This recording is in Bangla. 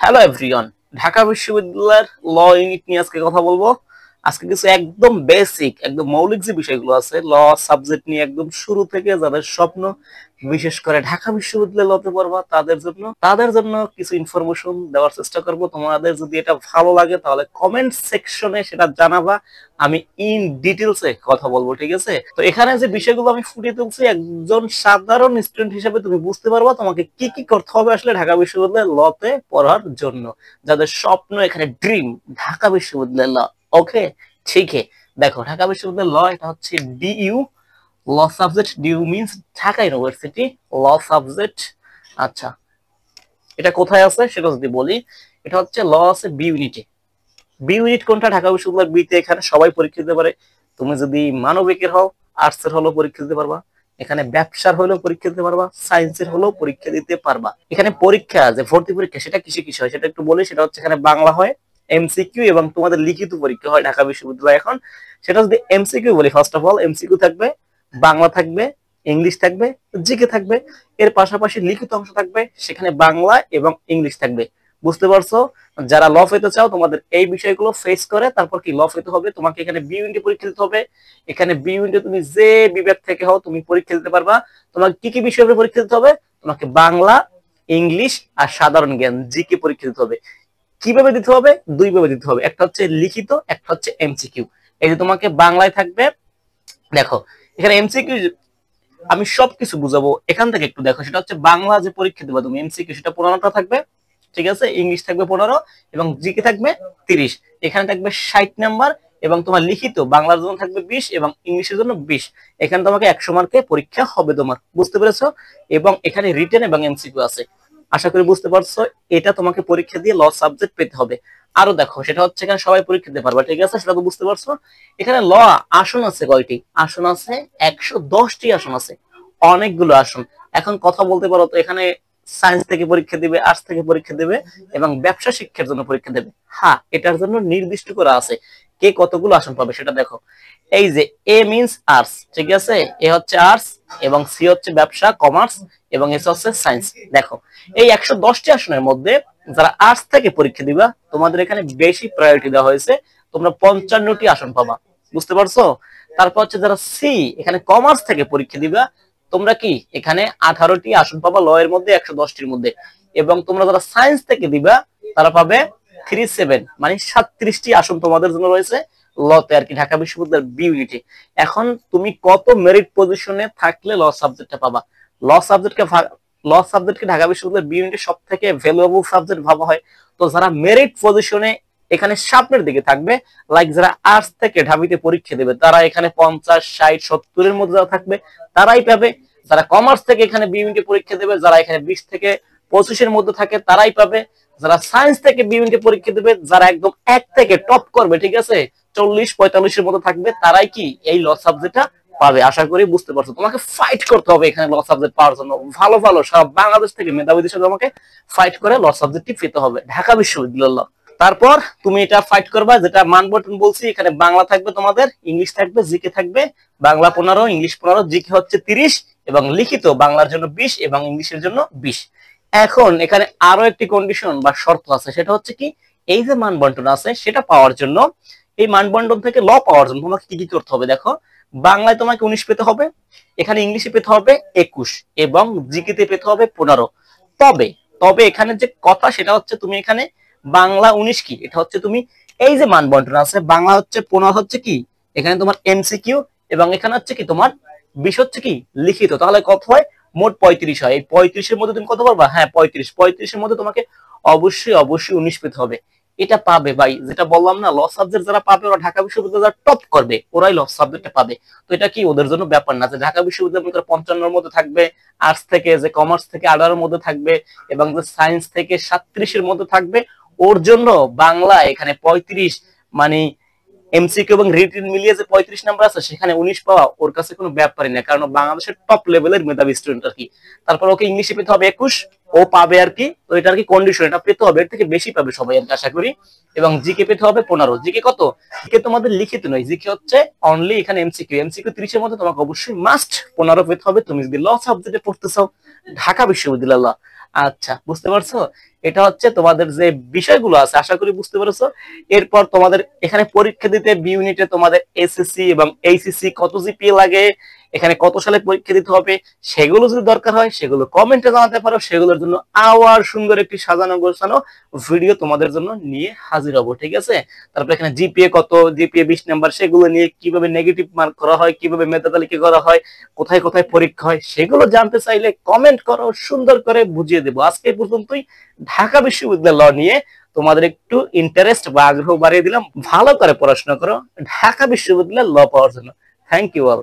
Hello everyone. ঢাকা বিশ্ববিদ্যালয়ের ল ইউনিট নিয়ে আজকে কথা বলবো। আজকে কিছু একদম বেসিক একদম মৌলিক যে বিষয়গুলো আছে ল সাবজেক্ট নিয়ে একদম শুরু থেকে যাদের স্বপ্ন বিশেষ করে ঢাকা বিশ্ববিদ্যালয়ে লতে পড়বা তাদের জন্য কিছু ইনফরমেশন দেওয়ার চেষ্টা করব। তোমাদের যদি এটা ভালো লাগে তাহলে কমেন্ট সেকশনে সেটা জানাবা, আমি ইন ডিটেলসে কথা বলবো, ঠিক আছে? তো এখানে যে বিষয়গুলো আমি ফুটিয়ে তুলছি একজন সাধারণ স্টুডেন্ট হিসেবে তুমি বুঝতে পারবা তোমাকে কি কি করতে হবে আসলে ঢাকা বিশ্ববিদ্যালয়ে লতে পড়ার জন্য, যাদের স্বপ্ন এখানে ড্রিম ঢাকা বিশ্ববিদ্যালয় ল। ওকে, ঠিক আছে। দেখো, ঢাকা বিশ্ববিদ্যালয় ল এটা হচ্ছে DU, law subject. DU means Dhaka university law subject. আচ্ছা, এটা কোথায় আছে সেটা যদি বলি, এটা হচ্ছে ল আছে বি ইউনিটে। বি ইউনিট কোনটা? ঢাকা বিশ্ববিদ্যালয়ের বিতে। এখানে সবাই পরীক্ষা দিতে পারে। তুমি যদি মানবিকের হও, আর্টসের হলেও পরীক্ষা দিতে পারবা, এখানে ব্যবসার হলেও পরীক্ষা দিতে পারবা, সায়েন্সের হলেও পরীক্ষা দিতে পারবা। এখানে পরীক্ষা যে ভর্তি পরীক্ষা সেটা কিসে কিসে হয় সেটা একটু বলি। সেটা হচ্ছে এখানে বাংলা হয়, এমসিকিউ এবং তোমাদের লিখিত পরীক্ষা হয় ঢাকা বিশ্ববিদ্যালয় এখন। সেটা যদি এমসিকিউ বলি, ফার্স্ট অফ অল এমসিকিউ থাকবে, বাংলা থাকবে, ইংলিশ থাকবে, জিকে থাকবে। এর পাশাপাশি লিখিত অংশ থাকবে, সেখানে বাংলা এবং ইংলিশ থাকবে। বুঝতে পারছো? যারা ল পেতে চাও তোমাদের এই বিষয়গুলো ফেস করে তারপর কি ল পেতে হবে, তোমাকে এখানে বি ইউনিটে পরীক্ষা দিতে হবে। এখানে বি ইউনিটে তুমি যে বিভাগ থেকে হও তুমি পরীক্ষা দিতে পারবা। তোমাকে কি কি বিষয়ে পরীক্ষা দিতে হবে? তোমাকে বাংলা, ইংলিশ আর সাধারণ জ্ঞান জিকে পরীক্ষা দিতে হবে। কিভাবে দিতে হবে? দুই ভাবে দিতে হবে, একটা হচ্ছে লিখিত, একটা হচ্ছে এমসিকিউ। এই যে তোমাকে বাংলায় থাকবে, দেখো এখানে এমসিকিউ আমি সবকিছু বুঝাবো, এখান থেকে একটু দেখো। সেটা হচ্ছে বাংলা যে পরীক্ষা দেবা তুমি এমসিকিউ সেটা 15টা থাকবে, ঠিক আছে? ইংলিশ থাকবে 15 এবং জিকে থাকবে 30। এখানে থাকবে 60 নাম্বার এবং তোমার লিখিত বাংলার জন্য থাকবে 20 এবং ইংলিশের জন্য 20। এখানে তোমাকে 100 মার্কে পরীক্ষা হবে তোমার, বুঝতে পেরেছো? এবং এখানে রিটেন এবং এমসিকিউ আছে, আশা করি বুঝতে পারছো। এটা তোমাকে পরীক্ষা দিয়ে ল সাবজেক্ট পেতে হবে। আরো দেখো, সেটা হচ্ছে এখানে সবাই পরীক্ষা দিতে পারবা, ঠিক আছে? সেটা তো বুঝতে পারছো। এখানে ল আসন আছে কয়টি? আসন আছে 110টি আসন আছে, অনেকগুলো আসন। এখন কথা বলতে পারো তো, এখানে সায়েন্স থেকে পরীক্ষা দিবে, আর্টস থেকে পরীক্ষা দেবে এবং ব্যবসা শিক্ষার জন্য পরীক্ষা দেবে। হ্যাঁ, এটার জন্য নির্দিষ্ট করা আছে কে কতগুলো আসন পাবে সেটা দেখো। এই যে এ মিন্স আর্টস, ঠিক আছে? এ হচ্ছে আর্টস এবং সি হচ্ছে ব্যবসা কমার্স এবং এস হচ্ছে সায়েন্স। দেখো, এই 110টি আসনের মধ্যে যারা আর্টস থেকে পরীক্ষা দিবা তোমাদের এখানে বেশি প্রায়োরিটি দেওয়া হয়েছে, তোমরা 55টি আসন পাবা, বুঝতে পারছো? তারপর হচ্ছে যারা সি এখানে কমার্স থেকে পরীক্ষা দিবা তোমরা কি এখানে 18টি আসন পাবা ল এর মধ্যে 110টির মধ্যে। এবং তোমরা যারা সায়েন্স থেকে দিবা তারা পাবে 37, মানে 37টি আসন তোমাদের জন্য রয়েছে লতে আর কি, ঢাকা বিশ্ববিদ্যালয়ের বি ইউনিটে। এখন তুমি কত মেরিট পজিশনে থাকলে ল সাবজেক্টটা পাবা? ল সাবজেক্টকে ঢাকা বিশ্ববিদ্যালয়ের বি ইউনিটে সব থেকে ভ্যালুয়েবল সাবজেক্ট ভাবা হয়। তো যারা মেরিট পজিশনে এখানে সামনের দিকে থাকবে, লাইক যারা আর্টস থেকে ঢাবিতে পরীক্ষা দেবে তারা এখানে 50, 60, 70-এর মধ্যে যারা থাকবে তারাই পাবে। যারা কমার্স থেকে এখানে বিইউনিটে পরীক্ষা দেবে, যারা এখানে 20 থেকে 25-এর মধ্যে থাকে তারাই পাবে। যারা সায়েন্স থেকে বিইউনিটে পরীক্ষা দেবে, যারা একদম এক থেকে টপ করবে, ঠিক আছে, 40-45-এর মধ্যে থাকবে তারাই কি এই ল সাবজেক্টটা পাবে। আশা করি বুঝতে পারছো। তোমাকে ফাইট করতে হবে এখানে ল সাবজেক্ট পাওয়ার জন্য। ভালো ভালো সারা বাংলাদেশ থেকে মেধাবীদের সাথে তোমাকে ফাইট করে ল সাবজেক্টটি পেতে হবে ঢাকা বিশ্ববিদ্যালয় ল। তারপর তুমি এটা ফাইট করবা, যেটা মানবন্টন বলছি। এখানে বাংলা থাকবে তোমাদের, ইংলিশ থাকবে, জিকে থাকবে। বাংলা 15, ইংলিশ 15, জিকে হচ্ছে 30 এবং লিখিত বাংলার জন্য 20 এবং ইংলিশের জন্য 20। এখন এখানে আরো একটি কন্ডিশন বা শর্ত আছে, সেটা হচ্ছে কি, এই যে মানবন্টন আছে সেটা পাওয়ার জন্য, এই মানবন্টন থেকে ল পাওয়ার জন্য তোমাকে কি কি করতে হবে দেখো। বাংলায় তোমাকে 19 পেতে হবে, এখানে ইংলিশে পেতে হবে 21 এবং জিকেতে পেতে হবে 15। তবে তবে এখানে যে কথা সেটা হচ্ছে তুমি এখানে বাংলা 19 কি, এটা হচ্ছে তুমি এই যে মানবন্টন আছে বাংলা হচ্ছে 15 হচ্ছে কি এখানে তোমার এমসিকিউ এবং এখানে হচ্ছে কি তোমার 20 হচ্ছে কি লিখিত, তাহলে কত হয়? মোট 35 হয়। এই 35-এর মধ্যে তুমি কত পারবা? হ্যাঁ 35-এর মধ্যে তোমাকে অবশ্যই অবশ্যই 19 পেতে হবে। এটা পাবে ভাই, যেটা বললাম না, ল সাবজেক্ট যারা পাবে ওরা ঢাকা বিশ্ববিদ্যালয় যারা টপ করবে ওরাই ল সাবজেক্টটা পাবে। তো এটা কি ওদের জন্য ব্যাপার না যে ঢাকা বিশ্ববিদ্যালয় 55-এর মধ্যে থাকবে, আর্টস থেকে যে কমার্স থেকে 18-এর মধ্যে থাকবে এবং যে সায়েন্স থেকে 37-এর মধ্যে থাকবে, ওর জন্য বাংলা এখানে 35, মানে এমসিকিউ এবং রিটেন মিলিয়ে যে 35 নাম্বার আছে সেখানে 19 পাওয়া ওর কাছে কোনো ব্যাপারই না, কারণ বাংলাদেশের টপ লেভেলের মেধাবী স্টুডেন্ট আর কি। তারপর ওকে ইংলিশে পেতে হবে 21, ও পাবে আর কি। তো এটা আর কি কন্ডিশন, এটা পেতে হবে, এর থেকে বেশি পাবে সবাই আর কি আশা করি। এবং জিকে পেতে হবে 15। জিকে কত? জিকে তোমাদের লিখিত নয়, জিকে হচ্ছে অনলি এখানে এমসিকিউ। এমসিকিউ 30-এর মধ্যে তোমাকে অবশ্যই মাস্ট 15 পেতে হবে তুমি যদি ল সাবজেক্টে পড়তে চাও ঢাকা বিশ্ববিদ্যালয় ল। আচ্ছা, বুঝতে পারছো? এটা হচ্ছে তোমাদের যে বিষয়গুলো আছে, আশা করি বুঝতে পেরেছো। এরপর তোমাদের এখানে পরীক্ষা দিতে বি ইউনিটে তোমাদের এসএসসি এবং এইচএসসি কত জিপিএ লাগে, এখানে কত সালে পরীক্ষা দিতে হবে, সেগুলো যদি দরকার হয় সেগুলো কমেন্টে জানাতে পারো। সেগুলোর জন্য আবার সুন্দর একটি সাজানো গোছানো ভিডিও তোমাদের জন্য নিয়ে হাজির হবো, ঠিক আছে? তারপর এখানে জিপিএ কত, জিপিএ 20 নাম্বার, সেগুলো নিয়ে কিভাবে নেগেটিভ মার্ক করা হয়, কিভাবে মেধা তালিকা করা হয়, কোথায় কোথায় পরীক্ষা হয়, সেগুলো জানতে চাইলে কমেন্ট করো, সুন্দর করে বুঝিয়ে দেবো। আজকে এই পর্যন্তই। ঢাকা বিশ্ববিদ্যালয় ল নিয়ে তোমাদের একটু ইন্টারেস্ট বা আগ্রহ বাড়িয়ে দিলাম। ভালো করে পড়াশোনা করো ঢাকা বিশ্ববিদ্যালয় ল পাওয়ার জন্য। Thank you all.